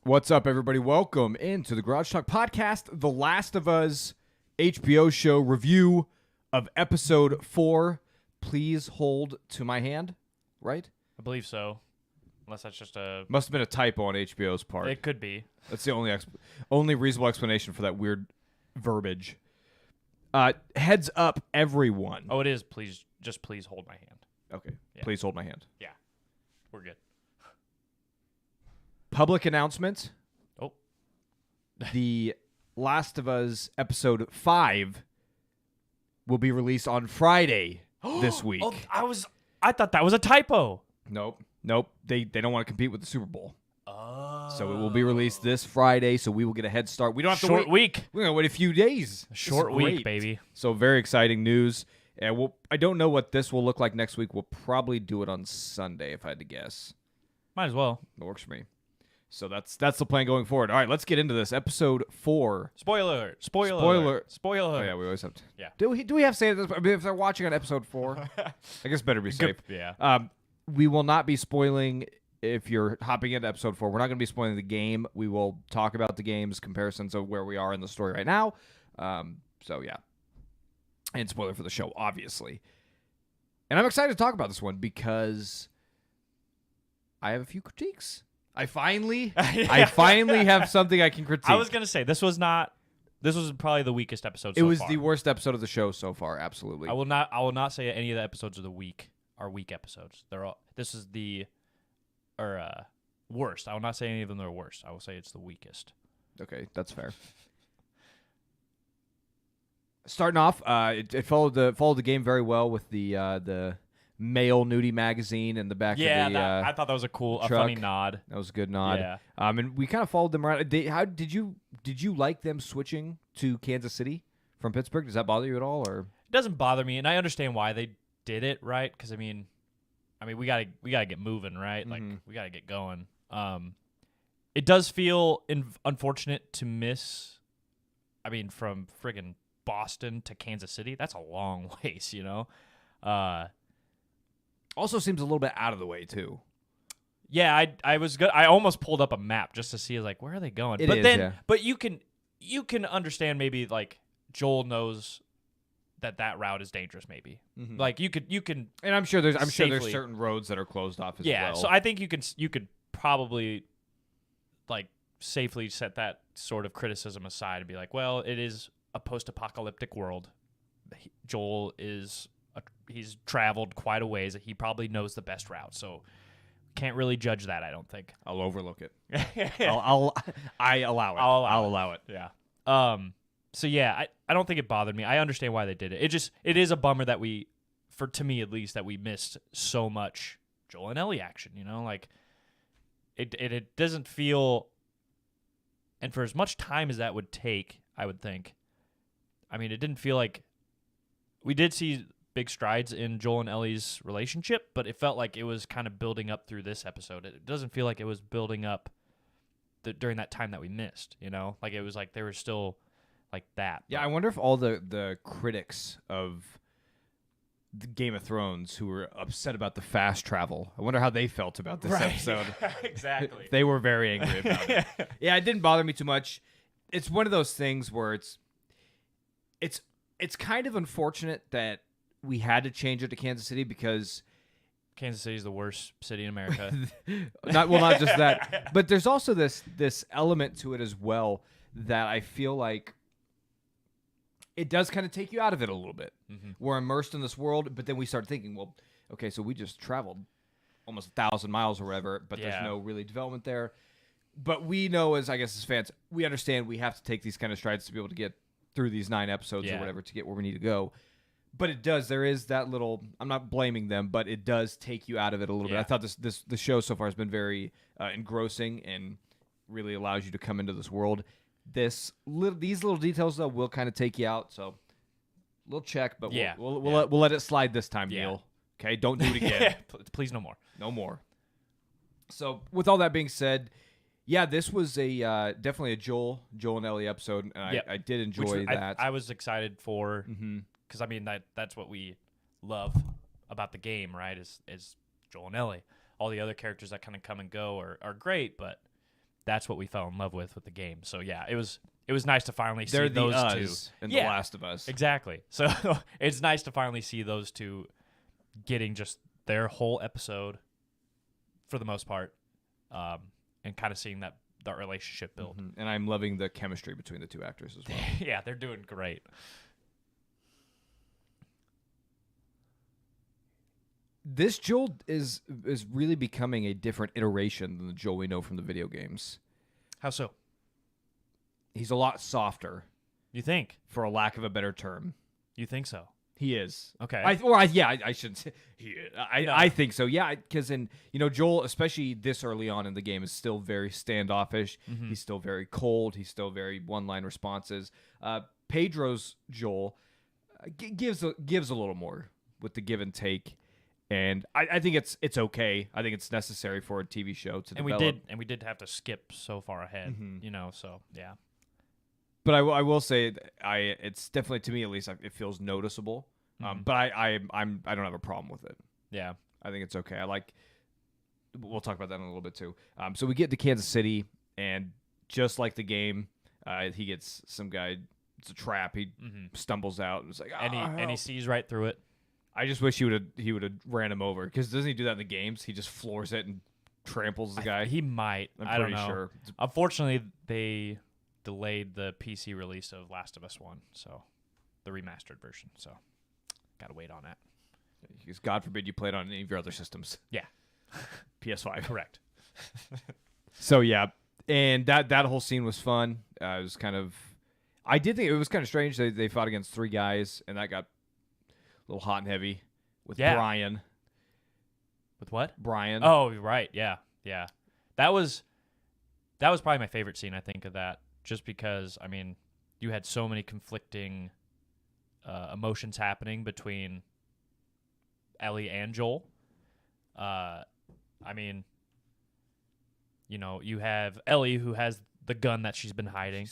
What's up, everybody? Welcome into the Garage Talk Podcast, The Last of Us HBO show review of episode 4. Please hold to my hand, right? I believe so. Unless that's just a... Must have been a typo on HBO's part. It could be. That's the only reasonable explanation for that weird verbiage. Heads up, everyone. Oh, it is. Please hold my hand. Okay. Yeah. Please hold my hand. Yeah. We're good. Public announcement. Oh. The Last of Us episode 5 will be released on Friday this week. Oh, I thought that was a typo. Nope. They don't want to compete with the Super Bowl. Oh. So it will be released this Friday, so we will get a head start. We don't have to wait. Short week. We're going to wait a few days. Short week, baby. So very exciting news. And I don't know what this will look like next week. We'll probably do it on Sunday, if I had to guess. Might as well. That works for me. So that's the plan going forward. All right, let's get into this. Episode 4. Spoiler. Oh, yeah, we always have to. Yeah. Do we have to say this? I mean, if they're watching on episode 4, I guess better be safe. Yeah. We will not be spoiling if you're hopping into episode 4. We're not going to be spoiling the game. We will talk about the game's comparisons of where we are in the story right now. So, yeah. And spoiler for the show, obviously. And I'm excited to talk about this one because I have a few critiques. I finally have something I can critique. I was going to say, this was probably the weakest episode so far. It was far. the worst episode of the show so far, absolutely. I will not say any of the episodes of the week are weak episodes. This is the worst. I will not say any of them are worst. I will say it's the weakest. Okay, that's fair. Starting off, it followed the game very well with the male nudie magazine in the back of the I thought that was a funny nod. That was a good nod. Yeah. And we kind of followed them around. How did you like them switching to Kansas City from Pittsburgh? Does that bother you at all, or? It doesn't bother me, and I understand why they did it, right? Because I mean, we gotta get moving, right? Mm-hmm. Like we gotta get going. It does feel unfortunate to miss. I mean, from friggin' Boston to Kansas City, that's a long ways, you know. Also seems a little bit out of the way too. Yeah, I was good. I almost pulled up a map just to see like where are they going. But you can understand maybe like Joel knows that route is dangerous. Maybe like you can. And I'm sure there's safely, certain roads that are closed off as well. Yeah, so I think you could probably like safely set that sort of criticism aside and be like, well, it is a post-apocalyptic world. Joel he's traveled quite a ways. He probably knows the best route, so can't really judge that. I don't think. I'll overlook it. I'll allow it. I'll allow it. Yeah. So yeah, I don't think it bothered me. I understand why they did it. It is a bummer that to me at least, that we missed so much Joel and Ellie action. You know, like it doesn't feel. And for as much time as that would take, I would think. I mean, it didn't feel like we did see big strides in Joel and Ellie's relationship, but it felt like it was kind of building up through this episode. It doesn't feel like it was building up during that time that we missed, you know? Like it was like they were still like that. Yeah, I wonder if all the critics of the Game of Thrones who were upset about the fast travel, I wonder how they felt about this episode. Exactly. They were very angry about it. Yeah, it didn't bother me too much. It's one of those things where it's kind of unfortunate that we had to change it to Kansas City because Kansas City is the worst city in America. not just that, but there's also this element to it as well that I feel like it does kind of take you out of it a little bit. Mm-hmm. We're immersed in this world, but then we start thinking, well, okay, so we just traveled almost 1,000 miles or whatever, but there's no really development there. But we know, as fans, we understand we have to take these kind of strides to be able to get through these 9 episodes or whatever to get where we need to go. But there is that little, I'm not blaming them, but it does take you out of it a little bit. I thought the show so far has been very engrossing and really allows you to come into this world. These little details, though, will kind of take you out. So, little check, but we'll let it slide this time, Neil. Okay, don't do it again. Please, no more. No more. So, with all that being said, yeah, this was definitely a Joel and Ellie episode, and I did enjoy that. I was excited for, because I mean that's what we love about the game, right? Is Joel and Ellie. All the other characters that kind of come and go are great, but that's what we fell in love with the game. So yeah, it was nice to finally see They're the those us two. in Yeah. The Last of Us. Exactly. So it's nice to finally see those two getting just their whole episode for the most part, and kind of seeing that relationship build. Mm-hmm. And I'm loving the chemistry between the two actors as well. Yeah, they're doing great. This Joel is really becoming a different iteration than the Joel we know from the video games. How so? He's a lot softer, You think? for a lack of a better term. You think so? He is. Okay. I shouldn't say he. No. I think so. Yeah, because Joel, especially this early on in the game, is still very standoffish. Mm-hmm. He's still very cold. He's still very one-line responses. Pedro's Joel gives a little more with the give and take, and I think it's okay. I think it's necessary for a TV show to develop. we did have to skip so far ahead, Mhm. so yeah. But I will say it's definitely, to me at least, it feels noticeable. Mhm. But I don't have a problem with it. Yeah. I think it's okay. We'll talk about that in a little bit too. So we get to Kansas City, and just like the game, he gets some guy. It's a trap. He stumbles out and it's like, And he sees right through it. I just wish he would have ran him over, because doesn't he do that in the games? He just floors it and tramples the guy. He might. I'm I don't pretty know. sure. Unfortunately, they delayed the PC release of Last of Us 1, so the remastered version. So gotta wait on that. Because God forbid you play it on any of your other systems. Yeah. PS5. Correct. So yeah, and that whole scene was fun. It was kind of, I did think it was kind of strange. They fought against three guys, and that got a little hot and heavy with Yeah. Brian. With what? Brian. Oh, right. Yeah. Yeah. That was probably my favorite scene, I think, of that. Just because, I mean, you had so many conflicting emotions happening between Ellie and Joel. I mean, you have Ellie, who has the gun that she's been hiding.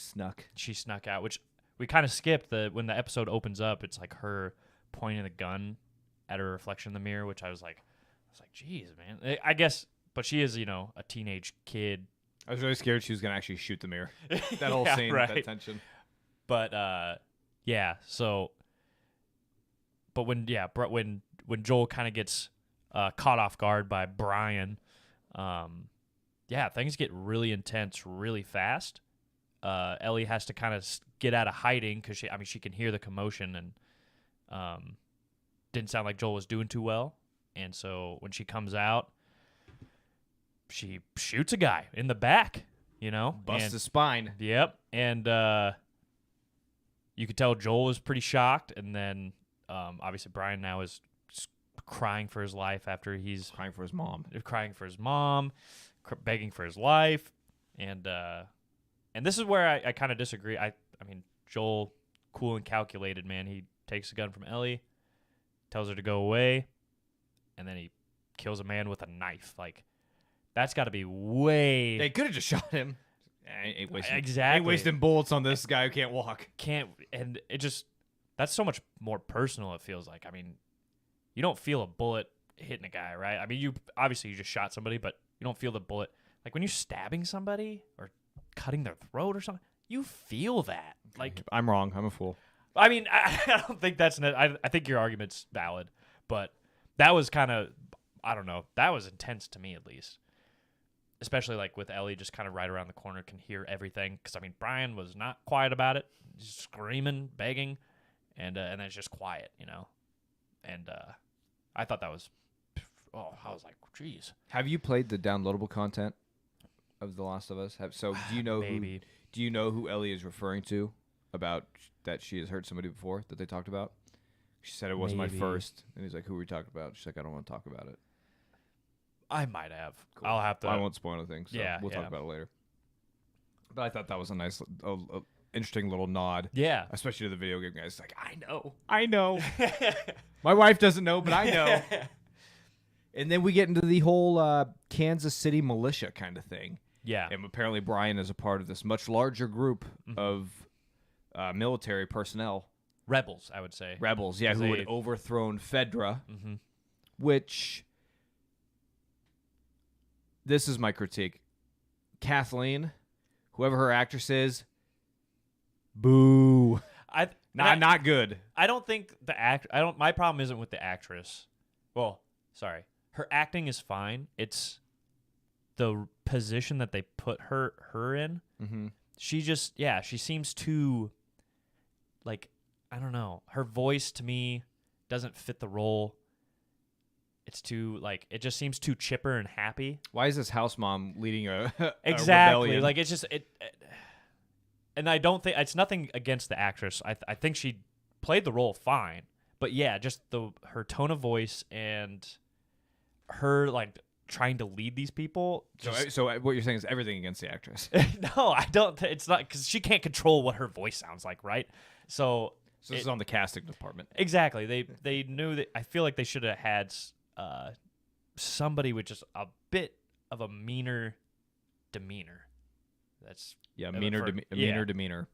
She snuck out, which we kind of skipped. When the episode opens up, it's like her pointing the gun at her reflection in the mirror, which I was like, geez, man. I guess, but she is, a teenage kid. I was really scared she was going to actually shoot the mirror. That whole scene, right. that tension. But yeah. So, but when Joel kind of gets caught off guard by Brian, yeah, things get really intense really fast. Ellie has to kind of get out of hiding because she can hear the commotion, and didn't sound like Joel was doing too well. And so when she comes out, she shoots a guy in the back, Busts his spine. Yep. And you could tell Joel was pretty shocked. And then obviously Brian now is crying for his life after he's Crying for his mom. Begging for his life. And this is where I kind of disagree. I mean, Joel, cool and calculated, man. He takes the gun from Ellie, tells her to go away, and then he kills a man with a knife. Like, that's got to be way... They could have just shot him. Ain't Exactly. wasting bullets on this guy who can't walk. And it just... That's so much more personal, it feels like. I mean, you don't feel a bullet hitting a guy, right? I mean, you just shot somebody, but you don't feel the bullet. Like, when you're stabbing somebody or cutting their throat or something, you feel that. Like, I'm wrong. I'm a fool. I mean, I don't think that's... I think your argument's valid, but that was kind of... I don't know. That was intense to me, at least. Especially, like, with Ellie just kind of right around the corner, can hear everything. Because, I mean, Brian was not quiet about it. He's screaming, begging, and then it's just quiet, And I thought that was... Oh, I was like, geez. Have you played the downloadable content of The Last of Us? Do you know Maybe. Do you know who Ellie is referring to about that she has hurt somebody before that they talked about? She said it wasn't Maybe. my first, and he's like, "Who were we talking about?" She's like, "I don't want to talk about it." I might have. Cool. I'll have to... I won't spoil anything. So Yeah, we'll yeah. talk about it later. But I thought that was a nice, interesting little nod, Yeah. especially to the video game guys. Like, I know. My wife doesn't know, but I know. And then we get into the whole Kansas City militia kind of thing. Yeah. And apparently Brian is a part of this much larger group of military personnel. Rebels, I would say. Rebels, yeah, who They- had overthrown Fedra, Mm-hmm. which... This is my critique. Kathleen, whoever her actress is, boo. Not good. I don't think my problem isn't with the actress. Well, sorry. Her acting is fine. It's the position that they put her in. Mm-hmm. She seems too, like, I don't know. Her voice to me doesn't fit the role. It's too, like, it just seems too chipper and happy. Why is this house mom leading a exactly? rebellion? Like, it's just and I don't think it's nothing against the actress. I think she played the role fine, but yeah, just her tone of voice and her like trying to lead these people. So what you're saying is everything against the actress. No, I don't. It's not because she can't control what her voice sounds like, right? So this is on the casting department. Exactly. They knew that. I feel like they should have had somebody with just a bit of a meaner demeanor. That's meaner demeanor.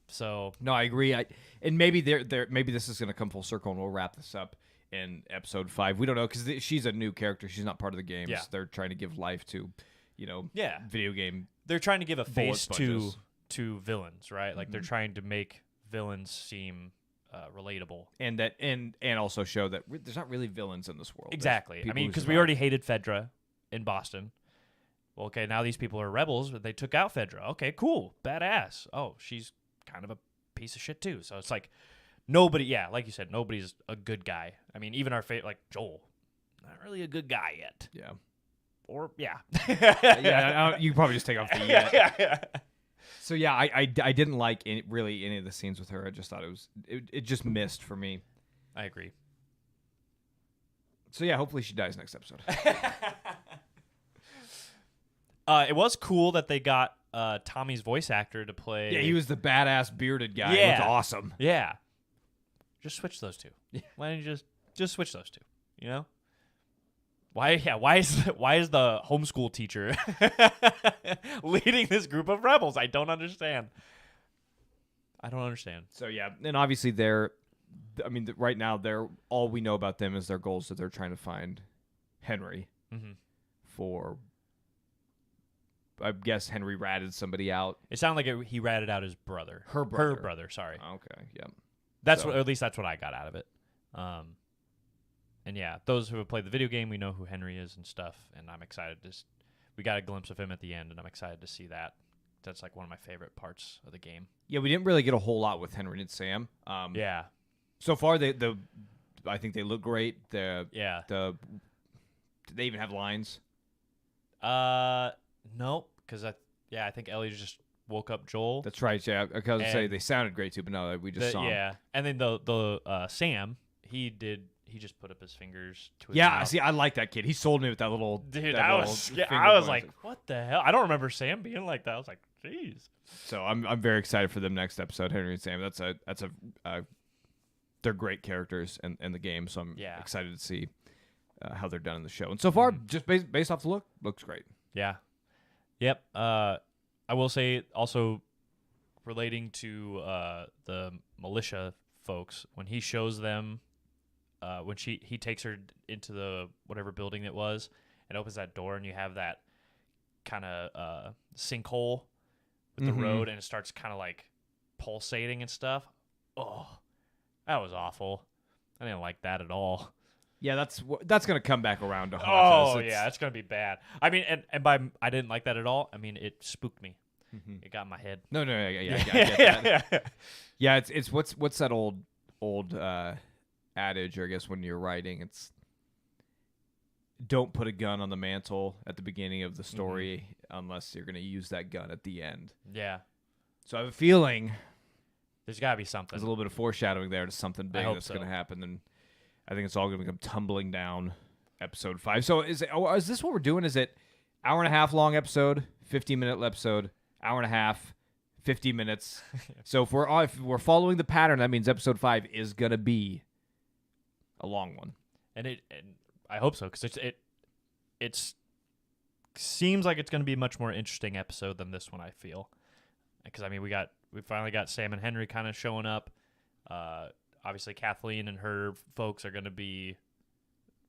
So no, I agree. And maybe maybe this is going to come full circle, and we'll wrap this up in episode 5. We don't know because she's a new character. She's not part of the games. Yeah. They're trying to give life to, video game. They're trying to give a face sponges. to villains, right? Like they're trying to make villains seem relatable, and also show that there's not really villains in this world. Exactly. I mean, because we already hated Fedra in Boston. Well, okay, now these people are rebels, but they took out Fedra. Okay, cool, badass. Oh, she's kind of a piece of shit too. So it's like nobody, like you said, nobody's a good guy. I mean, even our like Joel, not really a good guy yet. Yeah. Or yeah. You probably just take off the yet. Yeah. So yeah, I didn't like any of the scenes with her. I just thought it just missed for me. I agree. So yeah, hopefully she dies next episode. It was cool that they got Tommy's voice actor to play. Yeah, he was the badass bearded guy. Yeah. It was awesome. Yeah. Just switch those two. Why don't you just switch those two? You know? Why is the homeschool teacher leading this group of rebels? I don't understand. So yeah, and obviously right now all we know about them is their goals that they're trying to find Henry for. I guess Henry ratted somebody out. It sounded like he ratted out his brother. Her brother. Her brother, sorry. Okay, yeah. At least that's what I got out of it. And yeah, those who have played the video game, we know who Henry is and stuff, and I'm excited we got a glimpse of him at the end, and I'm excited to see that. That's like one of my favorite parts of the game. Yeah, we didn't really get a whole lot with Henry and Sam. Yeah. So far, I think they look great. Do they even have lines? Nope, because I think Ellie just woke up Joel. That's right. Yeah, I was gonna say they sounded great too, but no, we just saw him. Yeah, and then the Sam, he just put up his fingers to his mouth. See, I like that kid. He sold me with that little dude. I was like, what the hell? I don't remember Sam being like that. I was like, jeez. So I'm very excited for them next episode, Henry and Sam. They're great characters in the game, so I'm excited to see how they're done in the show. And so far, just based off the look, looks great. Yeah. Yep. I will say also relating to the militia folks, when he shows them, when he takes her into the whatever building it was and opens that door, and you have that kind of sinkhole with the road, and it starts kind of like pulsating and stuff. Oh, that was awful. I didn't like that at all. Yeah, that's gonna come back around to haunt us. Oh yeah, it's gonna be bad. I mean, and by I didn't like that at all. I mean, it spooked me. It got in my head. No, yeah, I get that. Yeah, it's what's that old adage? Or I guess when you're writing, it's don't put a gun on the mantle at the beginning of the story unless you're gonna use that gun at the end. Yeah. So I have a feeling there's gotta be something. There's a little bit of foreshadowing there to something big that's gonna happen, and I think it's all going to come tumbling down episode 5. So is this what we're doing? Is it hour and a half long episode, 15-minute episode, hour and a half, 50 minutes? So if we're following the pattern, that means episode 5 is going to be a long one. And I hope so, because it seems like it's going to be a much more interesting episode than this one, I feel. Because I mean, we finally got Sam and Henry kind of showing up. Obviously, Kathleen and her folks are going to be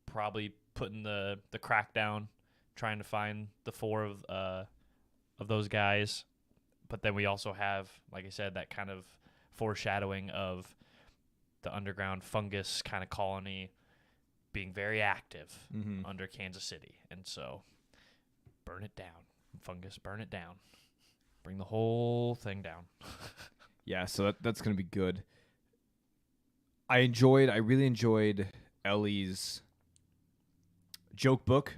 probably putting the crackdown, trying to find the 4 of of those guys, but then we also have, like I said, that kind of foreshadowing of the underground fungus kind of colony being very active under Kansas City. And so burn it down. Fungus, burn it down. Bring the whole thing down. Yeah, so that's going to be good. I really enjoyed Ellie's joke book.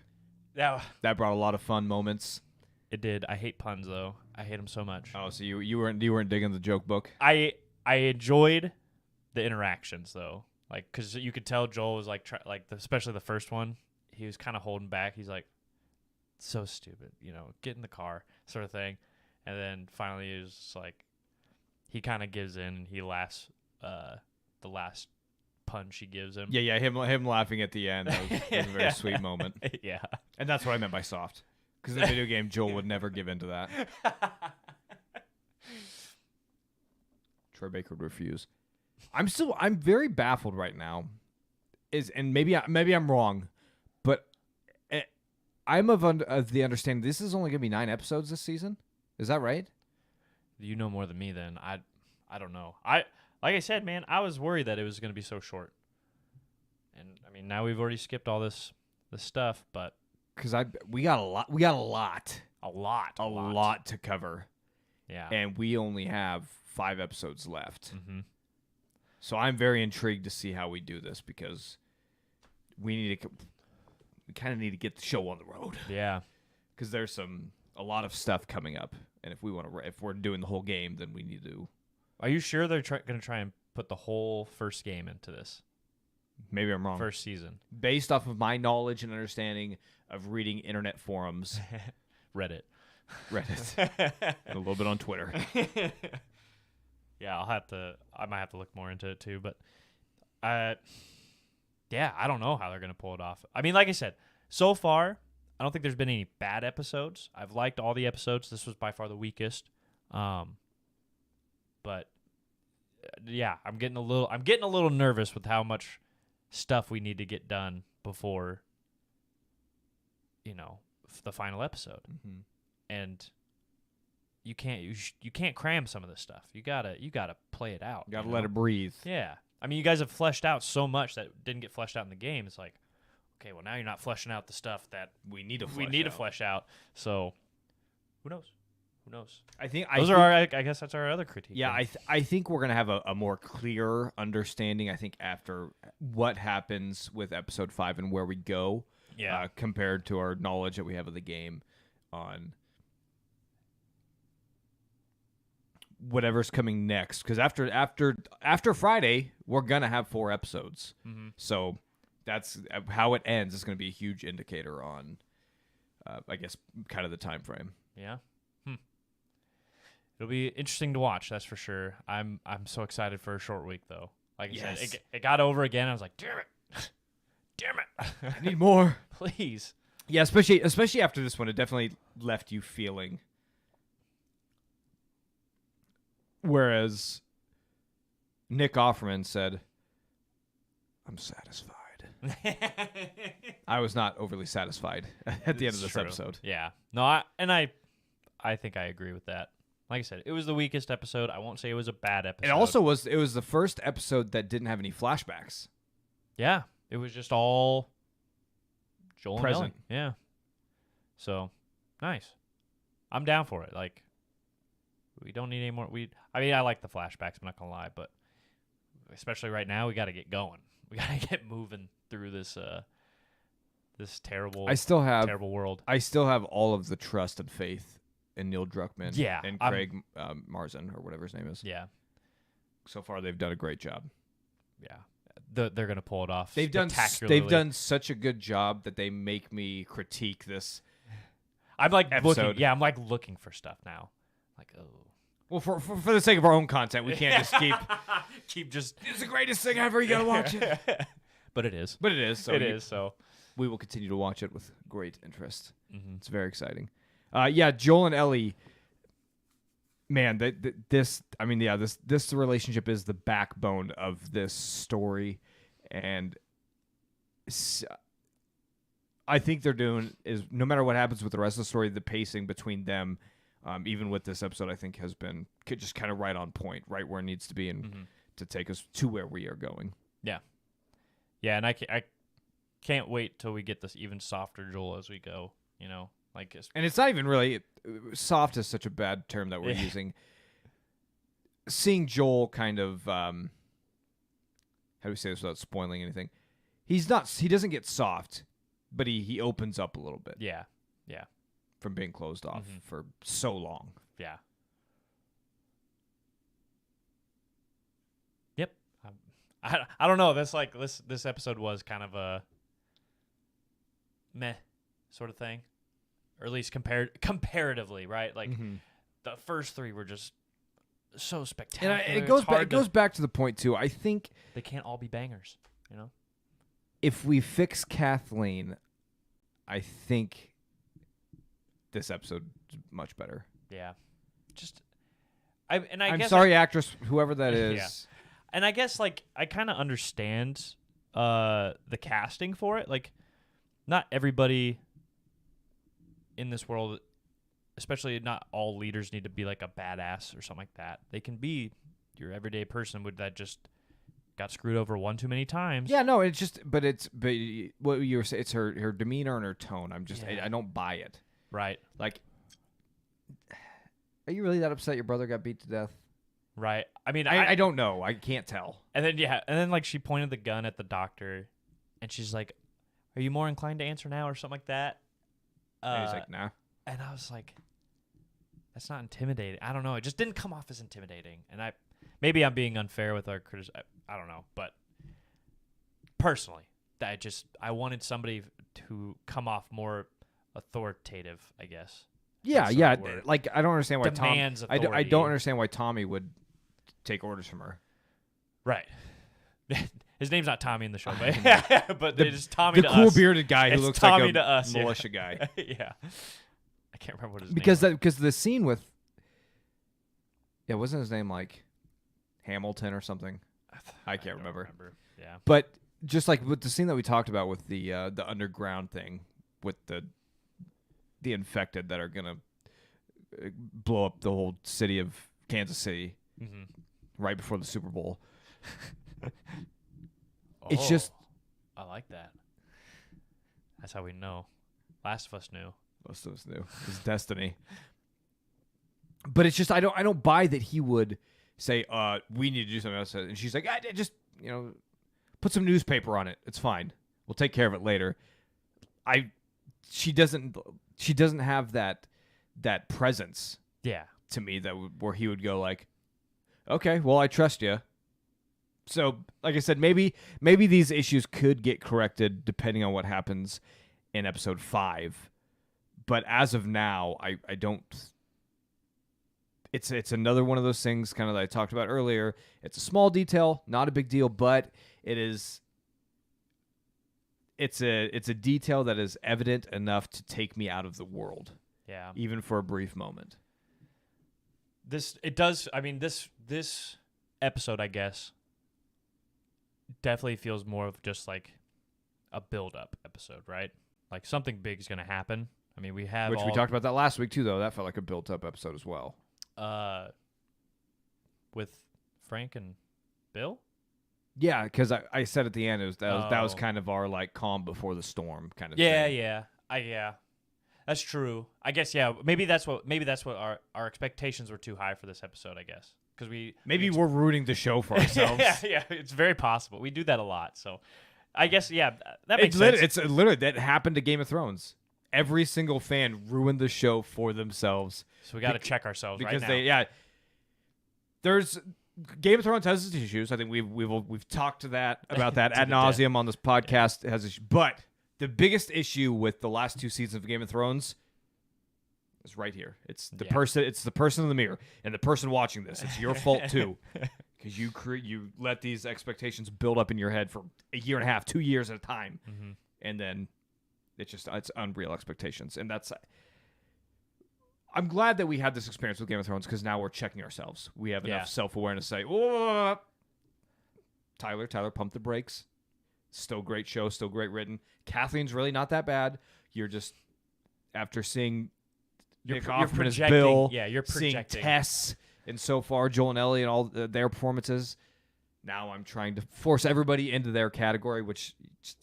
Yeah, That brought a lot of fun moments. it did. I hate puns though. I hate them so much. Oh, so you weren't digging the joke book? I enjoyed the interactions though, like because you could tell Joel was like especially the first one, he was kind of holding back. He's like, so stupid, get in the car sort of thing, and then finally he was just like, he kind of gives in and he laughs. The last punch he gives him. Yeah, him laughing at the end. That was a very sweet moment. Yeah, and that's what I meant by soft. Because in the video game, Joel would never give in to that. Troy Baker would refuse. I'm very baffled right now. And maybe I'm wrong, but I'm of the understanding this is only going to be 9 episodes this season. Is that right? You know more than me. Then I don't know. Like I said, man, I was worried that it was going to be so short. And I mean, now we've already skipped all this stuff, but because we got a lot to cover. Yeah, and we only have 5 episodes left. Mm-hmm. So I'm very intrigued to see how we do this because we kind of need to get the show on the road. Yeah, because there's a lot of stuff coming up, and if we're doing the whole game, then we need to. Are you sure they're going to try and put the whole first game into this? Maybe I'm wrong. First season. Based off of my knowledge and understanding of reading internet forums. Reddit. And a little bit on Twitter. Yeah, I might have to look more into it too, but yeah, I don't know how they're going to pull it off. I mean, like I said, so far, I don't think there's been any bad episodes. I've liked all the episodes. This was by far the weakest. But yeah, I'm getting a little nervous with how much stuff we need to get done before the final episode. Mm-hmm. And you can't cram some of this stuff. You got to play it out. You got to let it breathe. Yeah. I mean, you guys have fleshed out so much that didn't get fleshed out in the game. It's like, okay, well now you're not fleshing out the stuff that we need to flesh out. So, who knows? I think I guess that's our other critique. Yeah, I think we're gonna have a more clear understanding. I think after what happens with episode 5 and where we go, compared to our knowledge that we have of the game, on whatever's coming next. Because after Friday, we're gonna have 4 episodes. Mm-hmm. So that's how it ends. Is going to be a huge indicator on, I guess, kind of the time frame. Yeah. It'll be interesting to watch, that's for sure. I'm so excited for a short week, though. Like I said, it got over again. I was like, damn it. I need more. Please. Yeah, especially after this one, it definitely left you feeling. Whereas Nick Offerman said, I'm satisfied. I was not overly satisfied at the end of this episode. Yeah. No, I think I agree with that. Like I said, it was the weakest episode. I won't say it was a bad episode. It was the first episode that didn't have any flashbacks. Yeah. It was just all Joel present. And Ellie. Yeah. So, nice. I'm down for it. Like, we don't need any more. I like the flashbacks, I'm not going to lie, but especially right now, we got to get going. We got to get moving through this terrible terrible world. I still have all of the trust and faith in Neil Druckmann and Craig Mazin, or whatever his name is. Yeah. So far, they've done a great job. Yeah. They're going to pull it off. They've done such a good job that they make me critique this. I'm like episode. I'm like looking for stuff now. Like, oh. Well, for the sake of our own content, we can't just keep just. It's the greatest thing ever. You gotta watch it. But it is. So we will continue to watch it with great interest. Mm-hmm. It's very exciting. Joel and Ellie. Man, this relationship is the backbone of this story, and I think they're doing is no matter what happens with the rest of the story, the pacing between them even with this episode, I think has been just kind of right on point, right where it needs to be, and to take us to where we are going. Yeah, and I can't wait till we get this even softer Joel as we go. You know, like, and it's not even really soft is such a bad term that we're using. Seeing Joel kind of how do we say this without spoiling anything? He doesn't get soft, but he opens up a little bit. Yeah. From being closed off for so long. Yeah. Yep. I don't know. This episode was kind of a meh sort of thing, or at least comparatively, right? Like the first 3 were just so spectacular. And it goes back to the point too. I think they can't all be bangers, you know. If we fix Kathleen, I think this episode is much better. Yeah. I'm guess sorry, actress, whoever that is. Yeah. And I guess, like, I kind of understand the casting for it. Like, not everybody in this world, especially not all leaders, need to be like a badass or something like that. They can be your everyday person that just got screwed over one too many times. Yeah, no, but what you were saying, it's her demeanor and her tone. I don't buy it. Right. Like, are you really that upset your brother got beat to death? Right. I mean, I don't know. I can't tell. And then like she pointed the gun at the doctor, and she's like, "Are you more inclined to answer now?" or something like that. And he's like, "Nah." And I was like, "That's not intimidating." I don't know. It just didn't come off as intimidating. And maybe I'm being unfair with our criticism. I don't know, but personally, I wanted somebody to come off more authoritative, I guess. Yeah. Like, I don't understand why demands I don't understand why Tommy would take orders from her. Right. His name's not Tommy in the show, but it is Tommy the to cool us. bearded guy who It's looks Tommy like a to us, militia guy. Yeah. I can't remember what his because name was. Because the scene with wasn't his name like Hamilton or something? I can't remember. Yeah. But just like with the scene that we talked about with the underground thing with the infected that are gonna blow up the whole city of Kansas City right before the Super Bowl. It's just, I like that. That's how we know. Last of Us knew. Most of us knew. It's destiny. But it's just I don't buy that he would say, we need to do something else. And she's like, I just, put some newspaper on it. It's fine. We'll take care of it later. She doesn't have that presence. Yeah. To me, where he would go like, okay, well, I trust you. So, like I said, maybe these issues could get corrected depending on what happens in episode 5. But as of now, I don't. It's another one of those things kind of that I talked about earlier. It's a small detail, not a big deal, but it is. It's a detail that is evident enough to take me out of the world. Yeah. Even for a brief moment. This episode, I guess, definitely feels more of just like a build-up episode, right? Like something big is going to happen. I mean, we talked about that last week too, though. That felt like a built-up episode as well. With Frank and Bill. Yeah, because I said at the end that was kind of our like calm before the storm kind of thing. Yeah. That's true. I guess maybe that's what our expectations were too high for this episode, I guess. Because we're rooting the show for ourselves. yeah, it's very possible. We do that a lot. So I guess that makes sense. It's literally that happened to Game of Thrones. Every single fan ruined the show for themselves. So we got to check ourselves right now. Because there's Game of Thrones has its issues. I think we've talked about that ad nauseum on this podcast. It has issues. But the biggest issue with the last 2 seasons of Game of Thrones is right here. It's the person. It's the person in the mirror and the person watching this. It's your fault too, because you let these expectations build up in your head for a year and a half, 2 years at a time, and then it's unreal expectations. And I'm glad that we had this experience with Game of Thrones because now we're checking ourselves. We have enough self-awareness to say, "Oh, Tyler, pump the brakes." Still great show, still great written. Kathleen's really not that bad. You're just, after seeing Nick you're Offerman as projecting- Bill. yeah, you're seeing projecting. Tess, and so far Joel and Ellie and all their performances. Now I'm trying to force everybody into their category, which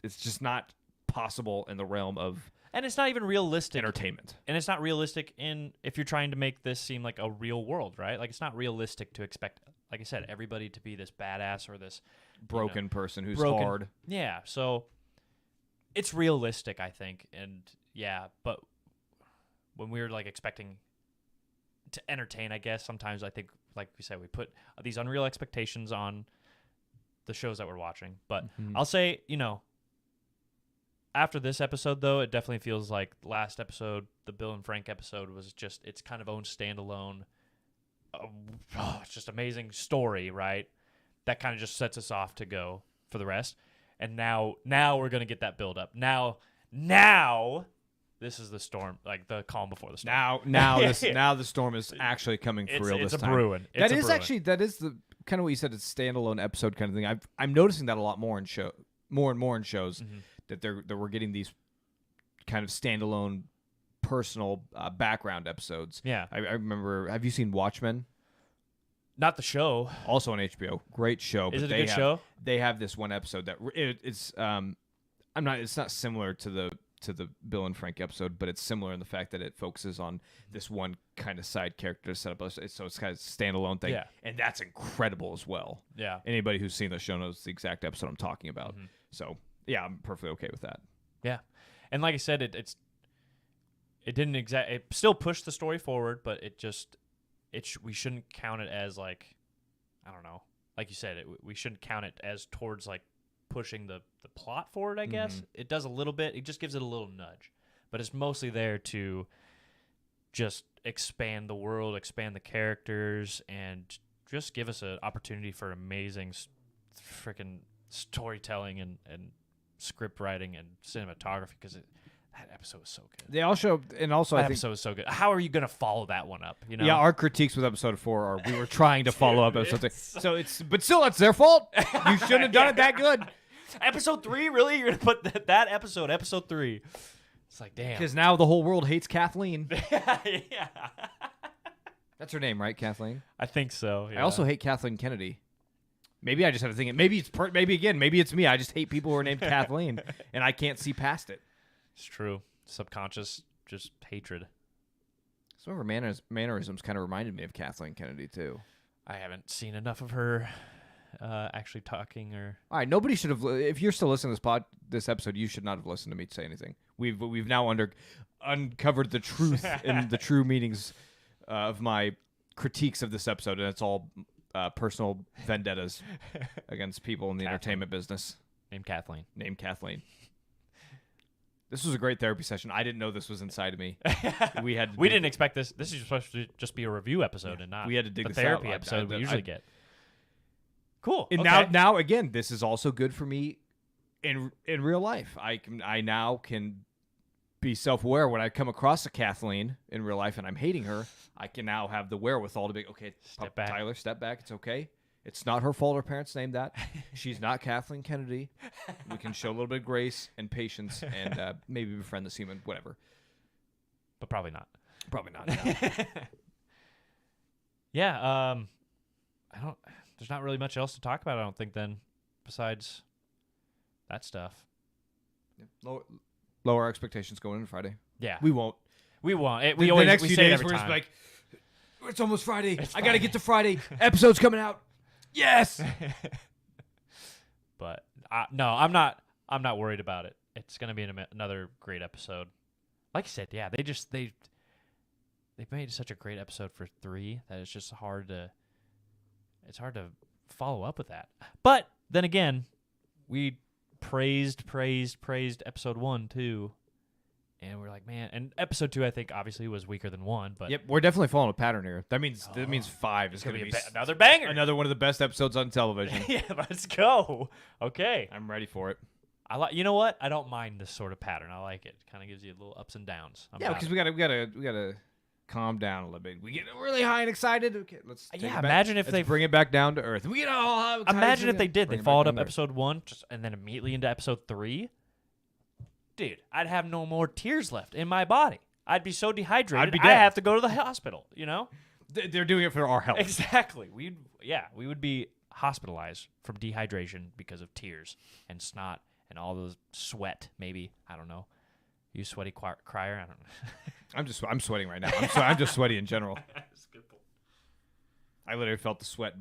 it's just not possible in the realm of And it's not even realistic. entertainment. And it's not realistic if you're trying to make this seem like a real world, right? Like, it's not realistic to expect, like I said, everybody to be this badass or this Broken person who's broken- hard. Yeah, so it's realistic, I think. And yeah, but when we're like expecting to entertain, I guess sometimes I think, like we said, we put these unreal expectations on the shows that we're watching. But I'll say, after this episode, though, it definitely feels like the last episode, the Bill and Frank episode, was just its kind of own standalone, it's just amazing story, right? That kind of just sets us off to go for the rest. And now we're gonna get that build up. Now, this is the storm, like the calm before the storm. Now the storm is actually coming for real It's this a time. brewing. That is the kind of what you said. It's standalone episode kind of thing. I'm noticing that a lot more in more and more in shows that we're getting these kind of standalone personal background episodes. Yeah. I remember. Have you seen Watchmen? Not the show. Also on HBO. Great show. Is but it a good show? They have this one episode that it's it's not similar to the Bill and Frank episode, but it's similar in the fact that it focuses on this one kind of side character to set up. So it's kind of a standalone thing. Yeah. And that's incredible as well. Yeah. Anybody who's seen the show knows the exact episode I'm talking about. So yeah, I'm perfectly okay with that. Yeah. And like I said, it still pushed the story forward, but we shouldn't count it as like, I don't know, like you said, we shouldn't count it as towards like pushing the plot forward, I guess. It does a little bit. It just gives it a little nudge. But it's mostly there to just expand the world, expand the characters, and just give us an opportunity for amazing freaking storytelling and script writing and cinematography, because that episode was so good. They also That I think episode was so good. How are you going to follow that one up? yeah, our critiques with episode 4 are we were trying to follow up episode 3. But still that's their fault. You shouldn't have done it that good. Episode 3, really? You're going to put that episode 3? It's like, damn. Because now the whole world hates Kathleen. Yeah. That's her name, right? Kathleen. I think so. Yeah. I also hate Kathleen Kennedy. Maybe I just have to think it. Maybe it's me. I just hate people who are named Kathleen, and I can't see past it. It's true. Subconscious, just hatred. Some of her mannerisms kind of reminded me of Kathleen Kennedy too. I haven't seen enough of her actually talking or. All right, nobody should have. If you're still listening to this episode, you should not have listened to me say anything. We've now uncovered the truth and the true meanings of my critiques of this episode, and it's all personal vendettas against people in the entertainment business. Named Kathleen. This was a great therapy session. I didn't know this was inside of me. We didn't expect this. This is supposed to just be a review episode and not we had to dig the this therapy out. episode we usually get. Cool. And okay. now again, this is also good for me in real life. I now can be self-aware when I come across a Kathleen in real life and I'm hating her. I can now have the wherewithal to be Step back. Tyler, step back. It's okay. It's not her fault her parents named that. She's not Kathleen Kennedy. We can show a little bit of grace and patience and maybe befriend this human, whatever. But probably not. Probably not. No. Yeah. There's not really much else to talk about, I don't think, then, besides that stuff. Lower our expectations going into Friday. Yeah. We won't. We won't. The next few say it days, every we're time. just like, it's almost Friday. It's I got to Friday. get to Friday. Episode's coming out. Yes. But no, I'm not worried about it. It's gonna be another great episode. Like you said, yeah, they've made such a great episode for 3 that it's just hard to follow up with that. But then again, we praised episode 1 too. And we're like, man, and episode 2, I think, obviously was weaker than 1, but Yep, we're definitely following a pattern here. That means 5 is it's going gonna to be be another banger. another one of the best episodes on television. Yeah, let's go. Okay, I'm ready for it. you know what? I don't mind this sort of pattern. I like it. Kind of gives you little ups and downs. I'm Yeah, about because it. we gotta calm down a little bit. We get really high and excited. Okay, let's take it back. Imagine if Let's they bring it back down to earth. We get all excited imagine if again. they did. Bring They it back followed down up to earth. episode 1 and then immediately into episode 3. Dude, I'd have no more tears left in my body. I'd be so dehydrated. I'd be I dead. have to go to the hospital. They're doing it for our health. Exactly. We would be hospitalized from dehydration because of tears and snot and all those sweat. Maybe, I don't know. You sweaty crier? I don't know. I'm sweating right now. I'm just sweaty in general. I literally felt the sweat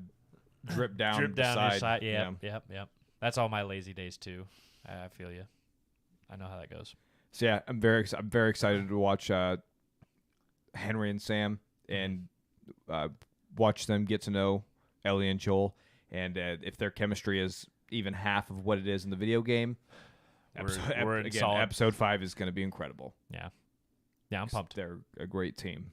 drip down Drip the down side. your side. Yeah. Yep. That's all my lazy days too. I feel you. I know how that goes. So yeah, I'm very excited to watch Henry and Sam and watch them get to know Ellie and Joel, and if their chemistry is even half of what it is in the video game, We're in solid. episode 5 is going to be incredible. Yeah, I'm pumped. They're a great team.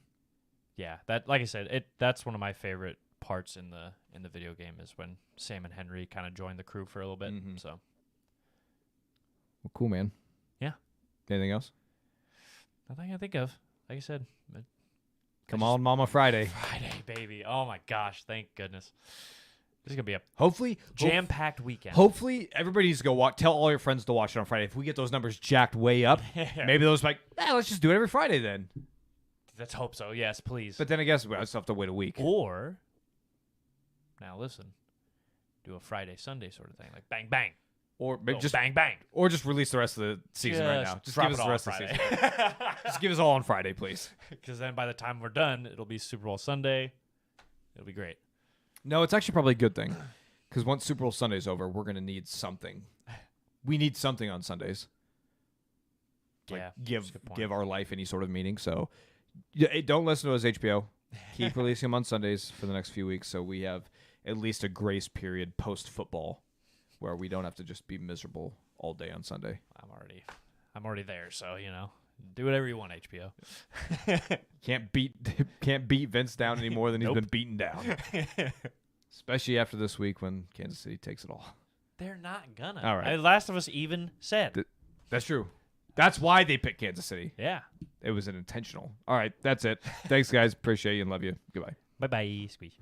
Yeah, that like I said, that's one of my favorite parts in the video game is when Sam and Henry kind of join the crew for a little bit. Mhm. So Well, cool, man. Yeah. Anything else? nothing I can think of. Like I said, Come on, Mama Friday. Friday, baby. Oh my gosh, thank goodness. This is gonna be a Hopefully, jam-packed weekend. Hopefully, everybody needs to go watch. Tell all your friends to watch it on Friday. If we get those numbers jacked way up, maybe those like, let's just do it every Friday then. Let's hope so. Yes, please. But then I guess we still have to wait a week. Or now listen, do a Friday Sunday sort of thing, like bang bang, Or maybe oh, just bang bang. or just release the rest of the season right now. Just drop give us it the all rest of the Friday. season. Just give us all on Friday, please. Because then by the time we're done, it'll be Super Bowl Sunday. It'll be great. No, it's actually probably a good thing. Because once Super Bowl Sunday's over, we're going to need something. We need something on Sundays. Like, Yeah, give that's a good point. give our life any sort of meaning. So don't listen to us, HBO. Keep releasing them on Sundays for the next few weeks so we have at least a grace period post-football where we don't have to just be miserable all day on Sunday. I'm already there, so do whatever you want, HBO. Can't beat Vince down any more than he's Nope. been beaten down. Especially after this week when Kansas City takes it all. They're not gonna. All right. Last of Us even said. That's true. That's why they picked Kansas City. Yeah. It was an intentional. All right, that's it. Thanks, guys. Appreciate you and love you. Goodbye. Bye bye. Squeeze.